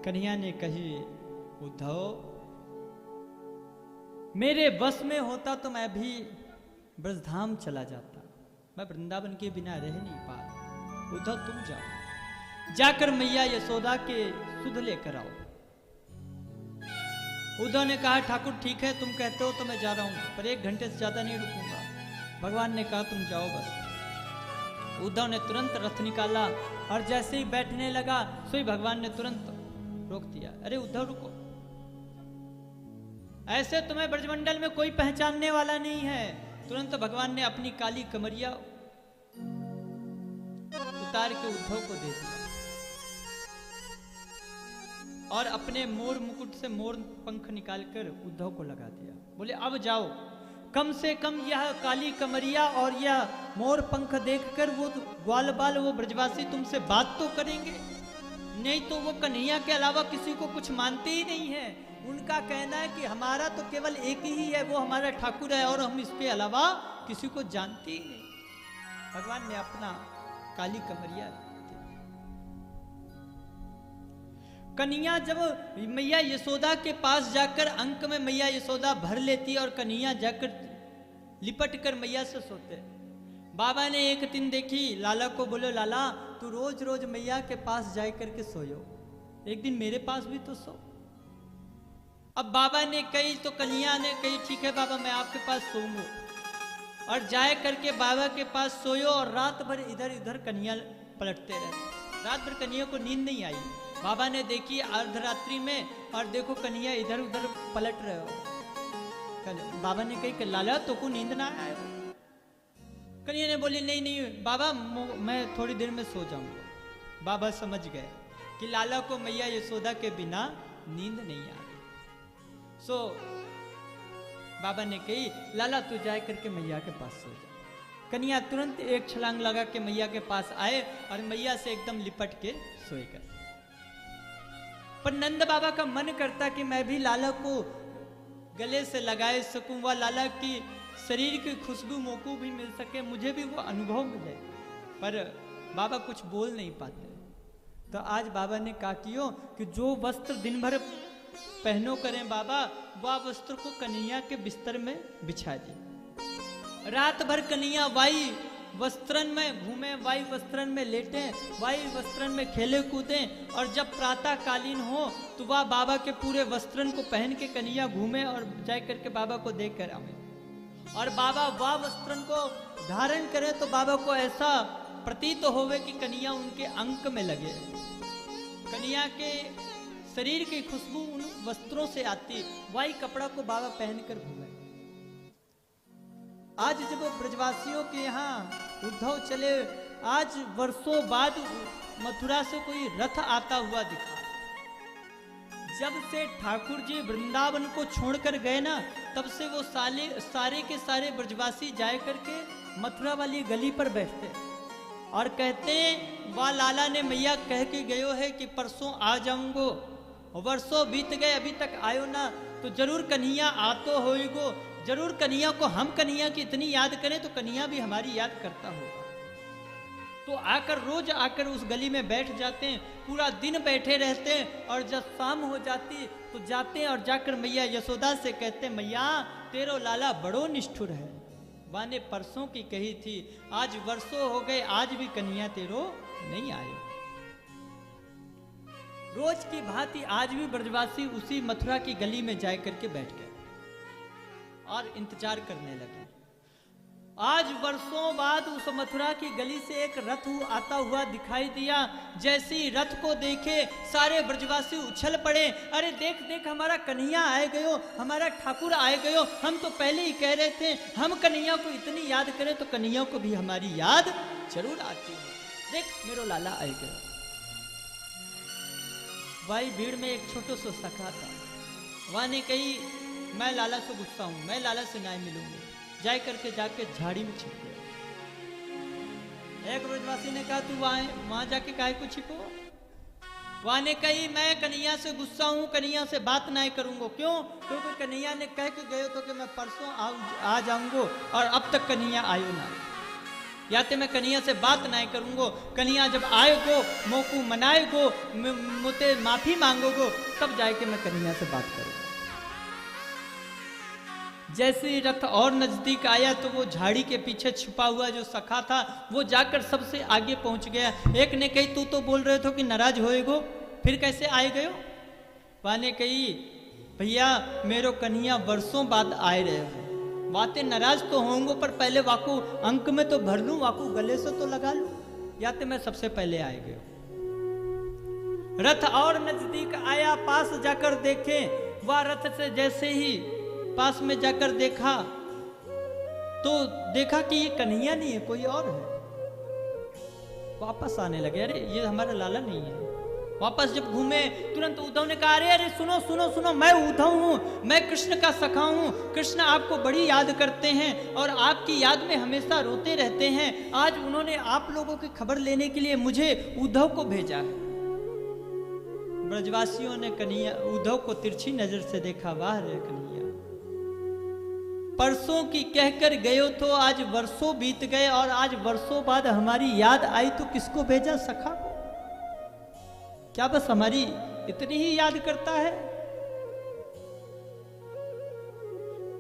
कन्हैया ने कही, उद्धव मेरे बस में होता तो मैं भी ब्रजधाम चला जाता, मैं वृंदावन के बिना रह नहीं पाता। उद्धव तुम जाओ, जाकर मैया यशोदा के सुध लेकर आओ। उद्धव ने कहा, ठाकुर ठीक है, तुम कहते हो तो मैं जा रहा हूं, पर 1 घंटे से ज्यादा नहीं रुकूंगा। भगवान ने कहा, तुम जाओ बस। उद्धव ने तुरंत रथ निकाला और जैसे ही बैठने लगा सो ही भगवान ने तुरंत रोक दिया। अरे उद्धव रुको, ऐसे तुम्हें ब्रजमंडल में कोई पहचानने वाला नहीं है। तुरंत भगवान ने अपनी काली कमरिया उतार के उद्धव को दे दिया और अपने मोर मुकुट से मोर पंख निकालकर उद्धव को लगा दिया। बोले अब जाओ, कम से कम यह काली कमरिया और यह मोर पंख देखकर वो ग्वाल बाल वो ब्रजवासी तुमसे बात तो करेंगे, नहीं तो वो कन्हैया के अलावा किसी को कुछ मानते ही नहीं है। उनका कहना है कि हमारा तो केवल एक ही है, वो हमारा ठाकुर है और हम इसके अलावा किसी को जानते ही नहीं। भगवान ने अपना काली कमरिया, कन्हैया जब मैया यशोदा के पास जाकर अंक में मैया यशोदा भर लेती और कन्हैया जाकर लिपट कर मैया से सोते। बाबा ने एक दिन देखी, लाला को बोलो, लाला तू रोज रोज मैया के पास जाए करके सोयो, एक दिन मेरे पास भी तो सो। अब बाबा ने कही तो कन्हैया ने कही, ठीक है बाबा मैं आपके पास सोऊंगा। और जाए करके बाबा के पास सोयो और रात भर इधर इधर कन्हैया पलटते रहे। रात भर कन्हैया को नींद नहीं आई। बाबा ने देखी अर्धरात्रि में और देखो कन्हैया इधर उधर पलट रहे हो। बाबा ने कही कि लाला तो को नींद ना आए। कन्हैया ने बोली, नहीं नहीं बाबा मैं थोड़ी देर में सो जाऊंगा। बाबा समझ गए कि लाला को मैया यशोदा के बिना नींद नहीं आ रही। सो बाबा ने कही, लाला तू जाए करके मैया के पास सो जा। कन्हैया तुरंत एक छलांग लगा के मैया के पास आए और मैया से एकदम लिपट के सोए गए। पर नंद बाबा का मन करता कि मैं भी लाला को गले से लगाए सकूं, व लाला की शरीर की खुशबू मोको भी मिल सके, मुझे भी वो अनुभव मिले। पर बाबा कुछ बोल नहीं पाते। तो आज बाबा ने कहा कि जो वस्त्र दिन भर पहनो करें बाबा, वह वस्त्र को कन्हैया के बिस्तर में बिछा दी। रात भर कन्हैया वाई वस्त्रन में घूमे, वाई वस्त्रन में लेटे, वाई वस्त्रन में खेले कूदे और जब प्रातः कालीन हो तो वह बाबा के पूरे वस्त्रन को पहन के कन्हैया घूमे और जाए करके बाबा को देख कर आवे। और बाबा वह वस्त्रन को धारण करे तो बाबा को ऐसा प्रतीत होवे कि कन्हैया उनके अंक में लगे, कन्हैया के शरीर की खुशबू उन वस्त्रों से आती। वही कपड़ा को बाबा पहनकर घूमे। आज जब ब्रजवासियों के यहाँ उद्धव चले, आज वर्षों बाद मथुरा से कोई रथ आता हुआ दिखा। जब से ठाकुर जी वृंदावन को छोड़कर गए ना, तब से वो सारे के सारे ब्रजवासी जाए करके मथुरा वाली गली पर बैठते और कहते हैं, वाह लाला ने मैया कह के गयो है कि परसों आ जाऊंगो, वर्षों बीत गए अभी तक आयो ना, तो जरूर कन्हैया आतो होइगो। जरूर कन्हैया को हम कन्हैया की इतनी याद करें तो कन्हैया भी हमारी याद करता होगा। तो आकर रोज आकर उस गली में बैठ जाते हैं, पूरा दिन बैठे रहते हैं और जब शाम हो जाती तो जाते हैं और जाकर मैया यशोदा से कहते हैं, मैया तेरो लाला बड़ो निष्ठुर है, वाने परसों की कही थी, आज वर्षों हो गए आज भी कन्हैया तेरो नहीं आए। रोज की भांति आज भी ब्रजवासी उसी मथुरा की गली में जाए करके बैठ गए और इंतजार करने लगे। आज वर्षों बाद उस मथुरा की गली से एक रथ आता हुआ दिखाई दिया। जैसे ही रथ को देखे सारे ब्रजवासी उछल पड़े, अरे देख देख हमारा कन्हैया आए गयो, हमारा ठाकुर आए गयो। हम तो पहले ही कह रहे थे हम कन्हैया को इतनी याद करें तो कन्हैया को भी हमारी याद जरूर आती है। देख मेरो लाला आए गयो। भाई भीड़ में एक छोटो सो सखा था, वहां ने कही मैं लाला से गुस्सा हूं, मैं लाला से नहीं मिलूंगी। जाए करके जाके झाड़ी में छिप गए। एक ब्रजवासी ने कहा तू वहां जाके काहे को छिपो? वहां ने कही मैं कन्हैया से गुस्सा हूं, कन्हैया से बात नहीं करूंगा। क्यों? क्योंकि कन्हैया ने कह के गए तो कि मैं परसों आ जाऊंगा और अब तक कन्हैया आयो ना। या तो मैं कन्हैया से बात ना करूंगो, कन्हैया जब आएगो मोकू मनाएगो, मुझे माफी मांगोगो, तब जाके मैं कन्हैया से बात करूंगा। जैसे ही रथ और नजदीक आया तो वो झाड़ी के पीछे छुपा हुआ जो सखा था वो जाकर सबसे आगे पहुंच गया। एक ने कही तू तो बोल रहे थे कि नाराज होएगो, फिर कैसे आए गयो? वाने कही भैया मेरो कन्हैया वर्षों बाद आए रहे हो, बातें नाराज तो होंगे पर पहले वाकू अंक में तो भर लूं, वाकू गले से तो लगा लूं, या तो मैं सबसे पहले आए गयो। रथ और नजदीक आया, पास जाकर देखे, वह रथ से जैसे ही पास में जाकर देखा तो देखा कि ये कन्हैया नहीं है, कोई और है। वापस आने लगे, अरे ये हमारा लाला नहीं है। वापस जब घूमे तुरंत उद्धव ने कहा, अरे अरे सुनो सुनो सुनो, मैं उद्धव हूं, मैं कृष्ण का सखा हूं, कृष्ण आपको बड़ी याद करते हैं और आपकी याद में हमेशा रोते रहते हैं। आज उन्होंने आप लोगों की खबर लेने के लिए मुझे उद्धव को भेजा है। ब्रजवासियों ने कन्हैया उद्धव को तिरछी नजर से देखा, वाह रे कन्हैया, परसों की कहकर गयो तो आज वर्षों बीत गए और आज वर्षों बाद हमारी याद आई तो किसको भेजा? सखा को। क्या बस हमारी इतनी ही याद करता है?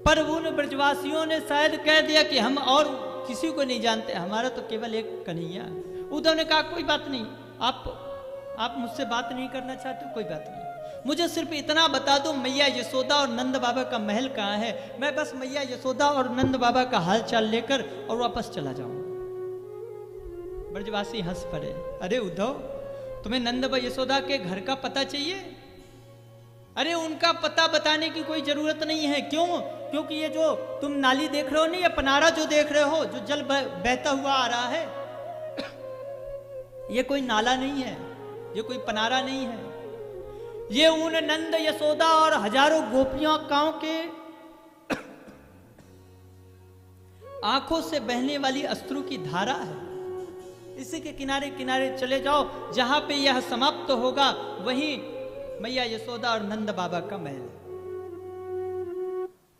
पर उन ब्रजवासियों ने शायद कह दिया कि हम और किसी को नहीं जानते, हमारा तो केवल एक कन्हैया है। उद्धव ने कहा कोई बात नहीं, आप मुझसे बात नहीं करना चाहते, कोई बात नहीं, मुझे सिर्फ इतना बता दो मैया यशोदा और नंद बाबा का महल कहाँ है, मैं बस मैया यशोदा और नंद बाबा का हाल चाल लेकर और वापस चला जाऊंगा। ब्रजवासी हंस पड़े, अरे उद्धव तुम्हें नंद यशोदा के घर का पता चाहिए? अरे उनका पता बताने की कोई जरूरत नहीं है। क्यों? क्योंकि ये जो तुम नाली देख रहे हो नहीं, ये पनारा जो देख रहे हो, जो जल बहता हुआ आ रहा है, ये कोई नाला नहीं है, ये कोई पनारा नहीं है, ये उन नंद यशोदा और हजारों गोपियों कांव के आंखों से बहने वाली अश्रु की धारा है। इसी के किनारे किनारे चले जाओ, जहां पे यह समाप्त होगा वहीं मैया यशोदा और नंद बाबा का महल।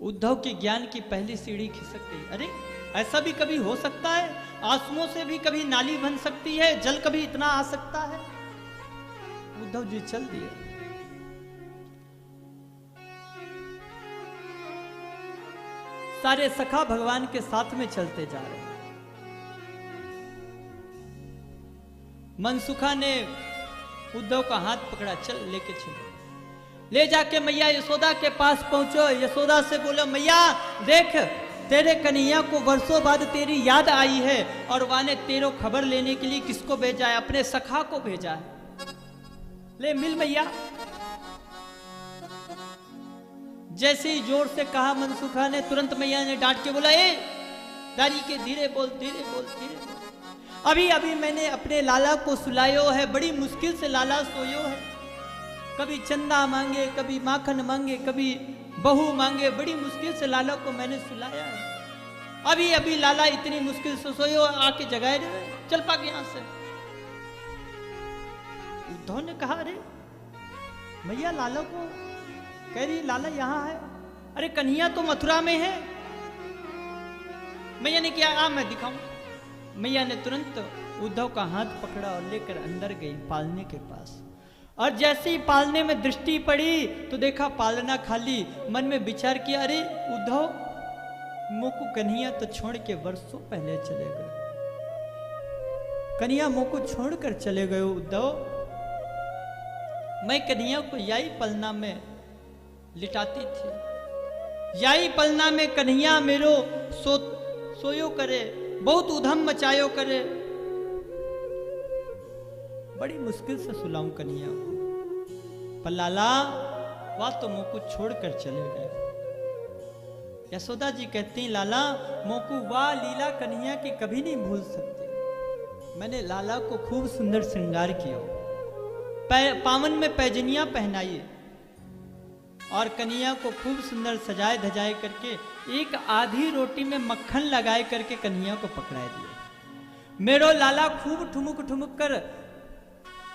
उद्धव के ज्ञान की पहली सीढ़ी खिसक गई। अरे ऐसा भी कभी हो सकता है? आंसुओं से भी कभी नाली बन सकती है, जल कभी इतना आ सकता है? उद्धव जी चल दिए। सारे सखा भगवान के साथ में चलते जा रहे हैं। मनसुखा ने उद्धव का हाथ पकड़ा, चल लेके चलो। ले जाके मैया यशोदा के पास पहुंचो, यशोदा से बोलो मैया देख तेरे कन्हैया को वर्षों बाद तेरी याद आई है और वाने तेरो खबर लेने के लिए किसको भेजा है? अपने सखा को भेजा है, ले मिल मैया। जैसे ही जोर से कहा मनसुखा ने, तुरंत मैया ने डांट के बोला, ए दारी के धीरे बोल, धीरे बोल, धीरे बोल। अभी अभी मैंने अपने लाला को सुलायो है, बड़ी मुश्किल से लाला सोयो है, कभी चंदा मांगे, कभी माखन मांगे, कभी बहू मांगे, बड़ी मुश्किल से लाला को मैंने सुलाया है। अभी अभी लाला इतनी मुश्किल से सोयो, आके जगाए रहे, चल पाके यहां से। उद्धव ने कहा, अरे मैया लाला को कह रही लाला यहां है, अरे कन्हैया तो मथुरा में है। मैया ने क्या, आ मैं दिखाऊं। मैया ने तुरंत उद्धव का हाथ पकड़ा और लेकर अंदर गई पालने के पास। और जैसे ही पालने में दृष्टि पड़ी तो देखा पालना खाली। मन में विचार किया, अरे उद्धव मोकू कन्हैया तो छोड़ के वर्षों पहले चले गए, कन्हैया मोकू छोड़कर चले गए। उद्धव मैं कन्हैया को याई पलना में लिटाती थी, याई पलना में कन्हैया मेरो सोयो करे, बहुत उधम मचायो करे, बड़ी मुश्किल से सुलाऊं कन्हैया को, पर लाला वह तो मोकू छोड़कर चले गए। यशोदा जी कहती, लाला मोकू वाह लीला कन्हैया की कभी नहीं भूल सकती। मैंने लाला को खूब सुंदर श्रृंगार किया, पावन में पैजनियां पहनाई और कन्हैया को खूब सुंदर सजाए धजाए करके एक आधी रोटी में मक्खन लगाए करके कन्हैया को पकड़ा दिया। मेरो लाला खूब ठुमुक ठुमुक कर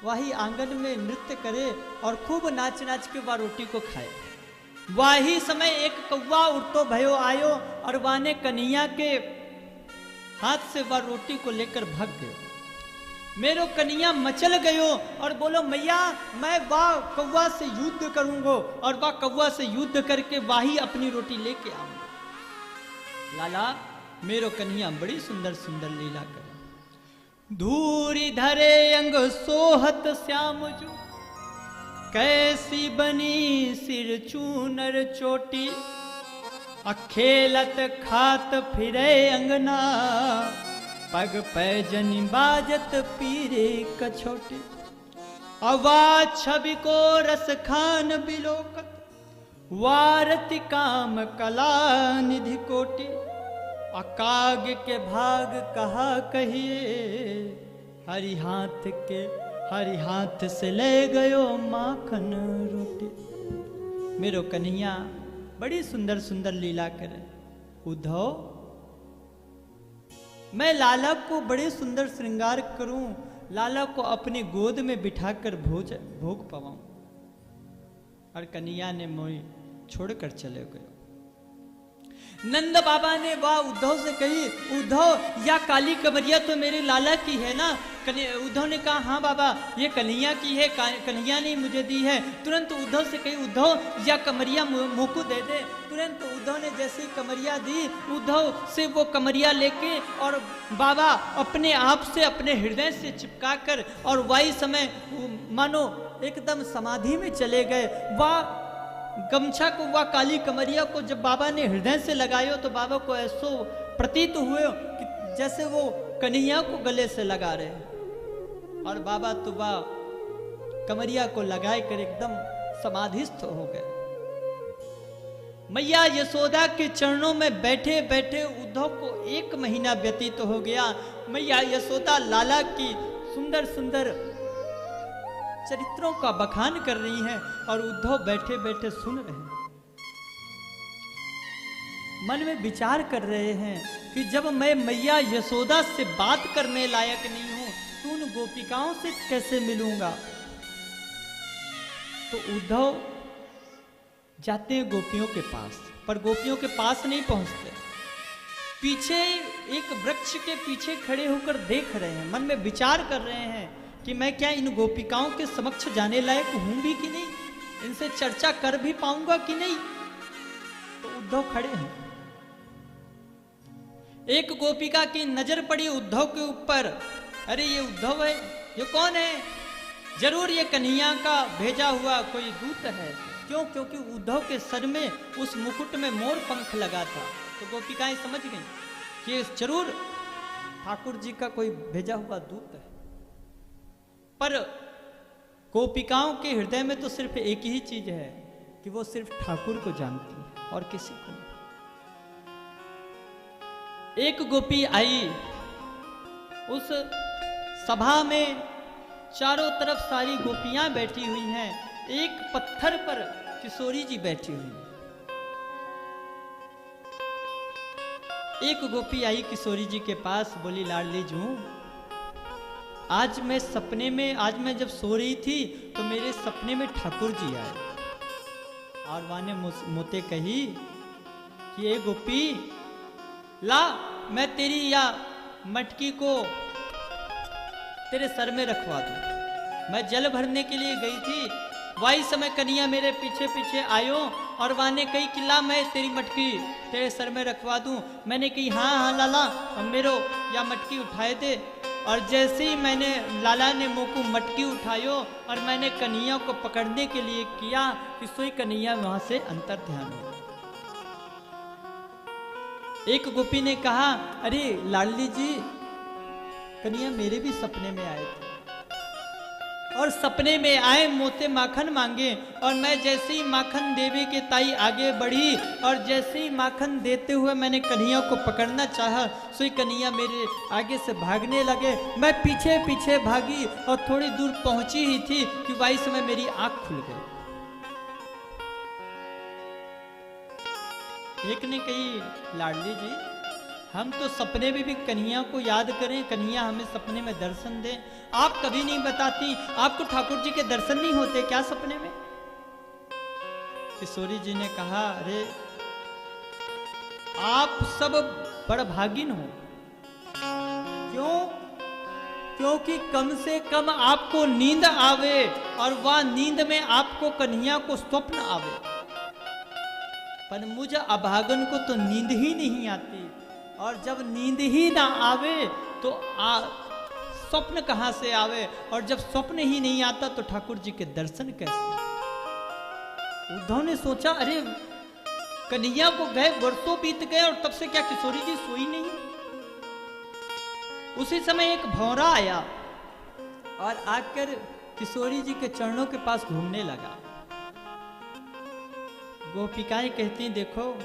वही आंगन में नृत्य करे और खूब नाच नाच के वह रोटी को खाए। वही समय एक कौवा उड़तो भयो आयो और वाने कन्हैया के हाथ से वह रोटी को लेकर भाग गयो। मेरो कन्हैया मचल गयो और बोलो मैया मैं वाह कौवा से युद्ध करूंगा और वाह कौवा से युद्ध करके वाही अपनी रोटी लेके आऊंगा। लाला मेरो कन्हैया बड़ी सुंदर सुंदर लीला करे। धूरी धरे अंग सोहत श्याम जो, कैसी बनी सिर चूनर चोटी, अखेलत खात फिरे अंगना, पग पैजनी बाजत पीरे कछोटी। आवाज छवि को रस खान बिलोकत, वारति काम कला निधि कोटि। अकाग के भाग कहा कहिए, हरि हाथ से ले गयो माखन रोटी। मेरो कन्हैया बड़ी सुंदर सुंदर लीला करे। उद्धव मैं लाला को बड़े सुंदर श्रृंगार करूं, लाला को अपने गोद में बिठाकर भोग पवाऊं। और कन्हैया ने मोई छोड़कर चले गए। नंद बाबा ने वाह उद्धव से कही, उद्धव या काली कमरिया तो मेरे लाला की है ना? उद्धव ने कहा हाँ बाबा ये कन्हैया की है, कन्हैया ने मुझे दी है। तुरंत उद्धव से कही, उद्धव या कमरिया मोकू दे दे। तुरंत उद्धव ने जैसे कमरिया दी, उद्धव से वो कमरिया लेके और बाबा अपने आप से अपने हृदय से चिपका कर और वही समय मानो एकदम समाधि में चले गए। वाह गमछा को वह काली कमरिया को जब बाबा ने हृदय से लगायो तो बाबा को ऐसो प्रतीत हुए कि जैसे वो कन्हैया को गले से लगा रहे। और बाबा तो वह कमरिया को लगाए कर एकदम समाधिस्थ हो गए। मैया यशोदा के चरणों में बैठे बैठे उद्धव को 1 महीना व्यतीत हो गया। मैया यशोदा लाला की सुंदर सुंदर चरित्रों का बखान कर रही हैं और उद्धव बैठे बैठे सुन रहे हैं। मन में विचार कर रहे हैं कि जब मैं मैया यशोदा से बात करने लायक नहीं हूं तो उन गोपिकाओं से कैसे मिलूंगा। तो उद्धव जाते हैं गोपियों के पास, पर गोपियों के पास नहीं पहुंचते। पीछे एक वृक्ष के पीछे खड़े होकर देख रहे हैं, मन में विचार कर रहे हैं कि मैं क्या इन गोपिकाओं के समक्ष जाने लायक हूं भी कि नहीं, इनसे चर्चा कर भी पाऊंगा कि नहीं। तो उद्धव खड़े हैं। एक गोपिका की नजर पड़ी उद्धव के ऊपर। अरे ये उद्धव है, ये कौन है? जरूर ये कन्हैया का भेजा हुआ कोई दूत है। क्यों? क्योंकि उद्धव के सर में उस मुकुट में मोर पंख लगा था। तो गोपिकाएं समझ गई कि जरूर ठाकुर जी का कोई भेजा हुआ दूत है। पर गोपिकाओं के हृदय में तो सिर्फ एक ही चीज है कि वो सिर्फ ठाकुर को जानती है और किसी को नहीं। एक गोपी आई, उस सभा में चारों तरफ सारी गोपियां बैठी हुई हैं, एक पत्थर पर किशोरी जी बैठी हुई। एक गोपी आई किशोरी जी के पास, बोली लाडली जू आज मैं सपने में, आज मैं जब सो रही थी तो मेरे सपने में ठाकुर जी आए और वहां ने मोते कही कि ये गोपी ला मैं तेरी या मटकी को तेरे सर में रखवा दूं। मैं जल भरने के लिए गई थी, वही समय कन्हैया मेरे पीछे पीछे आयो और वहां ने कही कि ला मैं तेरी मटकी तेरे सर में रखवा दूं। मैंने कही हाँ हाँ लाला मेरो या मटकी उठाए दे। और जैसे ही मैंने लाला ने मुंह को मटकी उठायो और मैंने कन्हैया को पकड़ने के लिए किया कि सोई कन्हैया वहां से अंतर ध्यान हो। एक गोपी ने कहा अरे लाडली जी कन्हैया मेरे भी सपने में आए थे और सपने में आए मोते माखन मांगे और मैं जैसे ही माखन देवी के ताई आगे बढ़ी और जैसे ही माखन देते हुए मैंने कन्हैया को पकड़ना चाहा सोई कन्हैया मेरे आगे से भागने लगे। मैं पीछे पीछे भागी और थोड़ी दूर पहुंची ही थी कि वही समय मेरी आंख खुल गई। एक ने कही लाडली जी हम तो सपने में भी कन्हैया को याद करें, कन्हैया हमें सपने में दर्शन दें, आप कभी नहीं बताती, आपको ठाकुर जी के दर्शन नहीं होते क्या सपने में? किशोरी जी ने कहा अरे आप सब बड़ भागिन हो, क्यों? क्योंकि कम से कम आपको नींद आवे और वह नींद में आपको कन्हैया को स्वप्न आवे। पर मुझे अभागन को तो नींद ही नहीं आती, और जब नींद ही ना आवे तो स्वप्न कहां से आवे, और जब स्वप्न ही नहीं आता तो ठाकुर जी के दर्शन कैसे? उद्धव ने सोचा, अरे कन्हैया को गए वर्षों बीत गए और तब से क्या किशोरी जी सोई नहीं? उसी समय एक भौरा आया और आकर किशोरी जी के चरणों के पास घूमने लगा। गोपिकाएं कहती हैं, देखो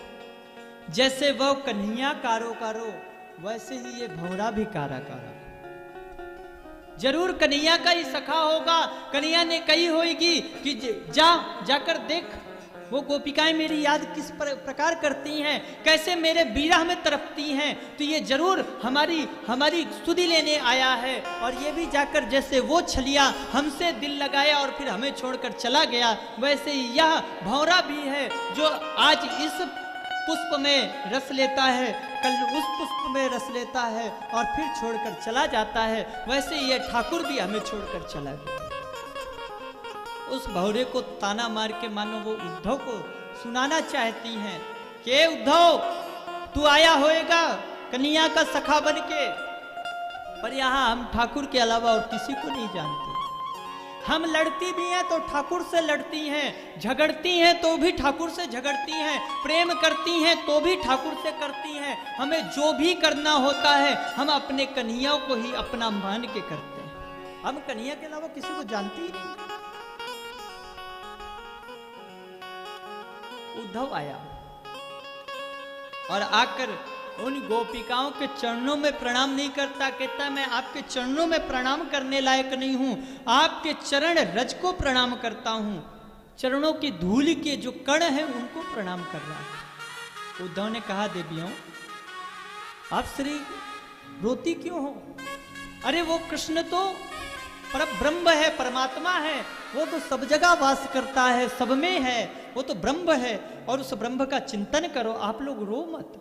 जैसे वह कन्हैया कारो कारो, वैसे ही ये भौरा भी कारा कारा। जरूर कन्हैया का ही सखा होगा। कन्हैया ने कही होगी कि जाकर देख वो गोपिकाएं मेरी याद किस प्रकार करती हैं, कैसे मेरे विरह में तड़पती हैं, तो ये जरूर हमारी स्तुति लेने आया है। और ये भी जाकर जैसे वो छलिया हमसे दिल लगाया और फिर हमें छोड़कर चला गया, वैसे ही यह भौरा भी है जो आज इस पुष्प में रस लेता है, कल उस पुष्प में रस लेता है और फिर छोड़कर चला जाता है। वैसे ये ठाकुर भी हमें छोड़कर चला गया। उस भौरे को ताना मार के मानो वो उद्धव को सुनाना चाहती हैं कि उद्धव तू आया होएगा कन्हैया का सखा बन के, पर यहाँ हम ठाकुर के अलावा और किसी को नहीं जानते। हम लड़ती भी हैं तो ठाकुर से लड़ती हैं, झगड़ती हैं तो भी ठाकुर से झगड़ती हैं, प्रेम करती हैं तो भी ठाकुर से करती हैं। हमें जो भी करना होता है हम अपने कन्हैया को ही अपना मान के करते हैं। हम कन्हैया के अलावा किसी को जानते ही नहीं। उद्धव आया और आकर उन गोपिकाओं के चरणों में प्रणाम नहीं करता, कहता मैं आपके चरणों में प्रणाम करने लायक नहीं हूं, आपके चरण रज को प्रणाम करता हूं, चरणों की धूल के जो कण हैं उनको प्रणाम कर रहा है। उद्धव ने कहा, देवियों आप श्री रोती क्यों हो? अरे वो कृष्ण तो पर ब्रह्म है, परमात्मा है, वो तो सब जगह वास करता है, सब में है, वो तो ब्रह्म है और उस ब्रह्म का चिंतन करो, आप लोग रो मत।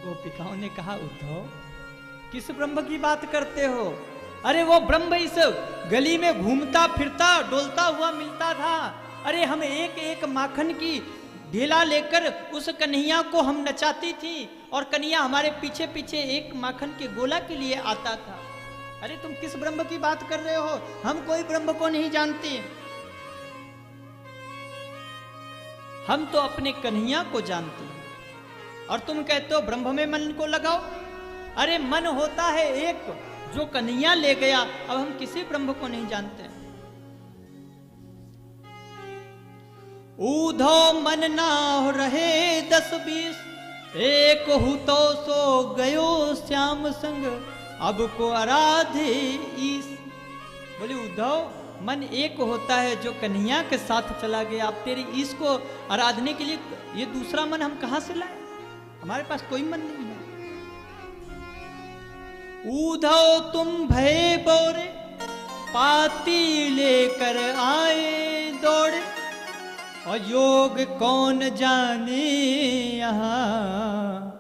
गोपिकाओं ने कहा, उद्धव किस ब्रह्म की बात करते हो? अरे वो ब्रह्म इस गली में घूमता फिरता डोलता हुआ मिलता था। अरे हम एक एक माखन की ढेला लेकर उस कन्हैया को हम नचाती थी और कन्हैया हमारे पीछे पीछे एक माखन के गोला के लिए आता था। अरे तुम किस ब्रह्म की बात कर रहे हो? हम कोई ब्रह्म को नहीं जानते, हम तो अपने कन्हैया को जानते हैं। और तुम कहते हो ब्रह्म में मन को लगाओ। अरे मन होता है एक जो कन्हैया ले गया, अब हम किसी ब्रह्म को नहीं जानते। उद्धव मन ना रहे 10-20, एक हूँ तो सो गयो श्याम संग, अब को आराधे ईश। बोले उद्धव मन एक होता है जो कन्हैया के साथ चला गया, अब तेरे ईश को आराधने के लिए ये दूसरा मन हम कहां से लाए? हमारे पास कोई मन नहीं है। उद्धव तुम भय बोरे, पाती लेकर आए दौड़े, और योग कौन जाने यहाँ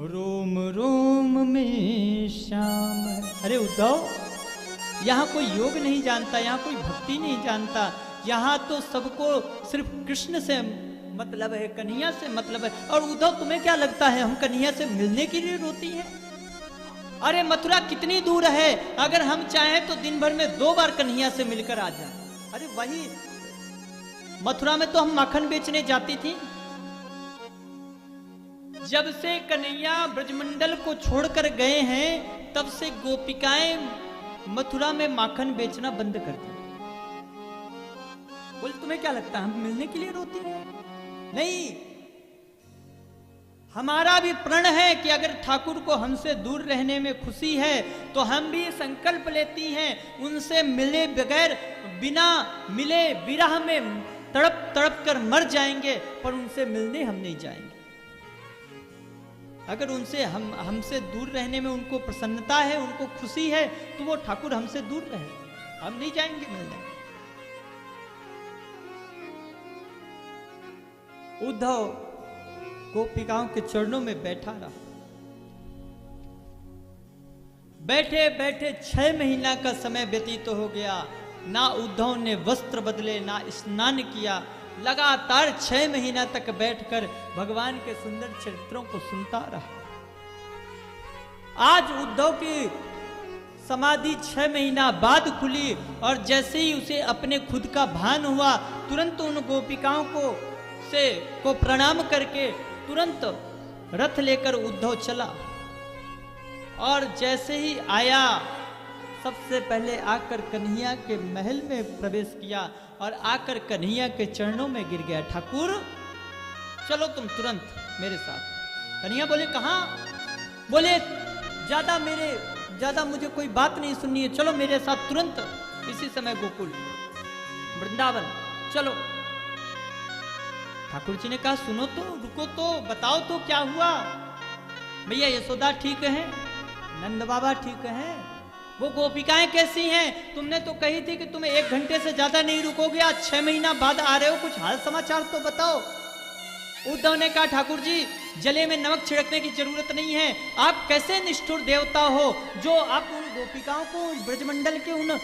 रोम रोम में श्याम है। अरे उद्धव यहाँ कोई योग नहीं जानता, यहाँ कोई भक्ति नहीं जानता, यहाँ तो सबको सिर्फ कृष्ण से मतलब है, कन्हैया से मतलब है। और उद्धव तुम्हें क्या लगता है हम कन्हैया से मिलने के लिए रोती हैं? अरे मथुरा कितनी दूर है, अगर हम चाहें तो दिन भर में 2 बार कन्हैया से मिलकर आ जाए। अरे वही मथुरा में तो हम माखन बेचने जाती थी। जब से कन्हैया ब्रजमंडल को छोड़कर गए हैं तब से गोपिकाएं मथुरा में माखन बेचना बंद कर दी। बोल तुम्हें क्या लगता है हम मिलने के लिए रोती हैं? नहीं, हमारा भी प्रण है कि अगर ठाकुर को हमसे दूर रहने में खुशी है तो हम भी संकल्प लेती हैं उनसे मिले बगैर, बिना मिले विरह में तड़प तड़प कर मर जाएंगे, पर उनसे मिलने हम नहीं जाएंगे। अगर उनसे हमसे दूर रहने में उनको प्रसन्नता है, उनको खुशी है, तो वो ठाकुर हमसे दूर रहे, हम नहीं जाएंगे मिलने। उद्धव गोपिकाओं के चरणों में बैठा रहा। बैठे बैठे 6 महीना का समय व्यतीत हो गया। ना उद्धव ने वस्त्र बदले, ना स्नान किया। लगातार 6 महीना तक बैठकर भगवान के सुंदर चरित्रों को सुनता रहा। आज उद्धव की समाधि 6 महीना बाद खुली और जैसे ही उसे अपने खुद का भान हुआ, तुरंत उन गोपिकाओं को प्रणाम करके तुरंत रथ लेकर उद्धव चला। और जैसे ही आया, सबसे पहले आकर कन्हैया के महल में प्रवेश किया और आकर कन्हैया के चरणों में गिर गया। ठाकुर चलो तुम तुरंत मेरे साथ। कन्हैया बोले कहाँ? बोले ज्यादा मुझे कोई बात नहीं सुननी है, चलो मेरे साथ तुरंत इसी समय गोकुल वृंदावन चलो। ठाकुर जी ने कहा सुनो तो, रुको तो, बताओ तो क्या हुआ। मैया यशोदा ठीक है, नंद बाबा ठीक हैं, वो गोपिकाएं कैसी हैं? तुमने तो कही थी कि तुम 1 घंटे से ज्यादा नहीं रुकोगे, आज 6 महीना बाद आ रहे हो, कुछ हाल समाचार तो बताओ। उद्धव ने कहा ठाकुर जी जले में नमक छिड़कने की जरूरत नहीं है। आप कैसे निष्ठुर देवता हो जो आप उन गोपिकाओं को, ब्रजमंडल के उन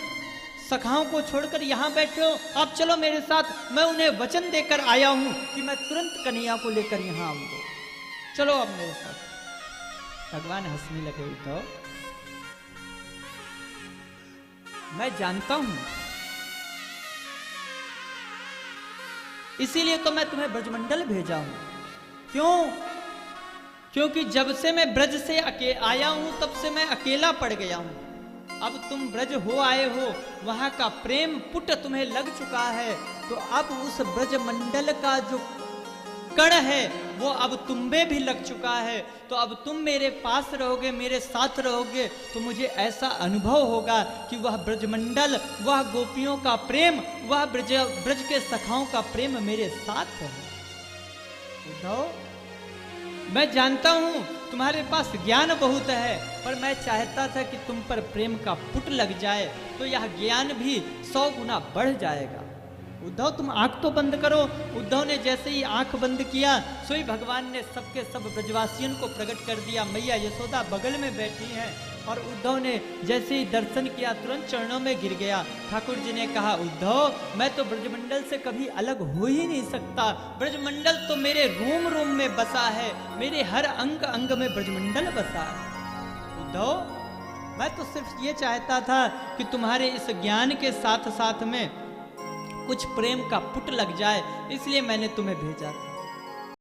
सखाओं को छोड़कर यहाँ बैठे हो। आप चलो मेरे साथ, मैं उन्हें वचन देकर आया हूं कि मैं तुरंत कन्हैया को लेकर यहाँ आऊंगा। चलो अब मेरे साथ। भगवान हंसने लगे। उद्धव मैं जानता हूं, इसीलिए तो मैं तुम्हें ब्रजमंडल भेजा हूं। क्यों? क्योंकि जब से मैं ब्रज से आया हूं तब से मैं अकेला पड़ गया हूं। अब तुम ब्रज हो आए हो, वहां का प्रेम पुट तुम्हें लग चुका है, तो अब उस ब्रजमंडल का जो कण है वो अब तुम में भी लग चुका है। तो अब तुम मेरे पास रहोगे, मेरे साथ रहोगे, तो मुझे ऐसा अनुभव होगा कि वह ब्रजमंडल, वह गोपियों का प्रेम, वह ब्रज के सखाओं का प्रेम मेरे साथ है। उद्धव मैं जानता हूं तुम्हारे पास ज्ञान बहुत है, पर मैं चाहता था कि तुम पर प्रेम का पुट लग जाए, तो यह ज्ञान भी 100 गुना बढ़ जाएगा। उद्धव तुम आंख तो बंद करो। उद्धव ने जैसे ही आंख बंद किया, सोई भगवान ने सबके सब ब्रजवासियों को प्रकट कर दिया। मैया यशोदा बगल में बैठी हैं और उद्धव ने जैसे ही दर्शन किया तुरंत चरणों में गिर गया। ठाकुर जी ने कहा उद्धव मैं तो ब्रजमंडल से कभी अलग हो ही नहीं सकता। ब्रजमंडल तो मेरे रोम रोम में बसा है, मेरे हर अंग अंग में ब्रजमंडल बसा है। उद्धव मैं तो सिर्फ ये चाहता था कि तुम्हारे इस ज्ञान के साथ साथ में कुछ प्रेम का पुट लग जाए, इसलिए मैंने तुम्हें भेजा था।